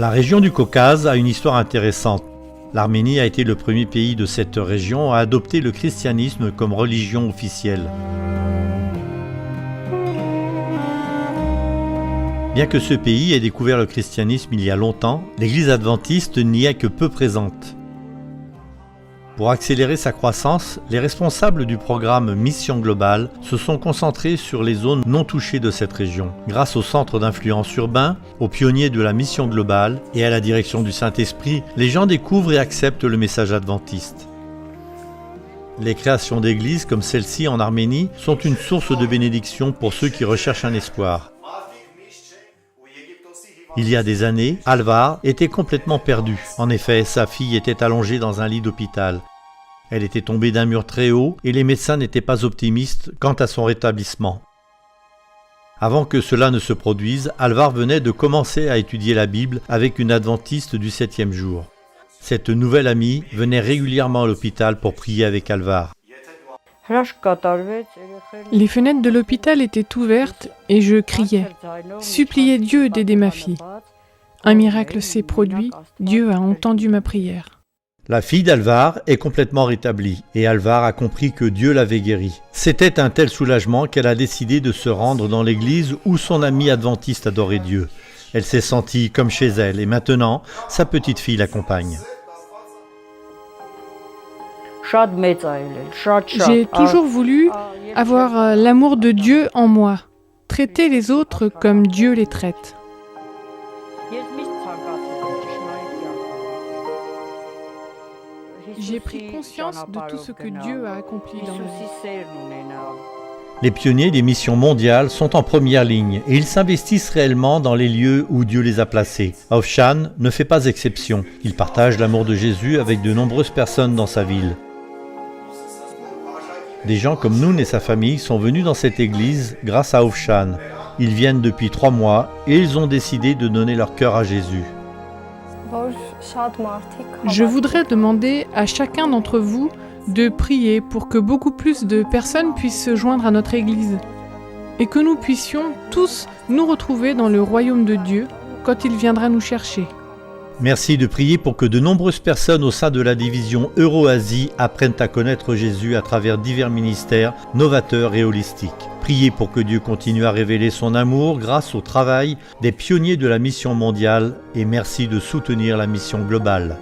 La région du Caucase a une histoire intéressante. L'Arménie a été le premier pays de cette région à adopter le christianisme comme religion officielle. Bien que ce pays ait découvert le christianisme il y a longtemps, l'Église adventiste n'y est que peu présente. Pour accélérer sa croissance, les responsables du programme Mission Globale se sont concentrés sur les zones non touchées de cette région. Grâce au centre d'influence urbain, aux pionniers de la Mission Globale et à la direction du Saint-Esprit, les gens découvrent et acceptent le message adventiste. Les créations d'églises comme celle-ci en Arménie sont une source de bénédiction pour ceux qui recherchent un espoir. Il y a des années, Alvar était complètement perdu. En effet, sa fille était allongée dans un lit d'hôpital. Elle était tombée d'un mur très haut et les médecins n'étaient pas optimistes quant à son rétablissement. Avant que cela ne se produise, Alvar venait de commencer à étudier la Bible avec une adventiste du 7e jour. Cette nouvelle amie venait régulièrement à l'hôpital pour prier avec Alvar. Les fenêtres de l'hôpital étaient ouvertes et je criais, suppliais Dieu d'aider ma fille. Un miracle s'est produit, Dieu a entendu ma prière. La fille d'Alvar est complètement rétablie et Alvar a compris que Dieu l'avait guérie. C'était un tel soulagement qu'elle a décidé de se rendre dans l'église où son amie adventiste adorait Dieu. Elle s'est sentie comme chez elle et maintenant, sa petite fille l'accompagne. J'ai toujours voulu avoir l'amour de Dieu en moi, traiter les autres comme Dieu les traite. J'ai pris conscience de tout ce que Dieu a accompli dans ma vie. Les pionniers des missions mondiales sont en première ligne et ils s'investissent réellement dans les lieux où Dieu les a placés. Aufshan ne fait pas exception. Il partage l'amour de Jésus avec de nombreuses personnes dans sa ville. Des gens comme Noun et sa famille sont venus dans cette église grâce à Aufshan. Ils viennent depuis 3 mois et ils ont décidé de donner leur cœur à Jésus. Je voudrais demander à chacun d'entre vous de prier pour que beaucoup plus de personnes puissent se joindre à notre église et que nous puissions tous nous retrouver dans le royaume de Dieu quand il viendra nous chercher. Merci de prier pour que de nombreuses personnes au sein de la division Euro-Asie apprennent à connaître Jésus à travers divers ministères novateurs et holistiques. Priez pour que Dieu continue à révéler son amour grâce au travail des pionniers de la mission mondiale et merci de soutenir la mission globale.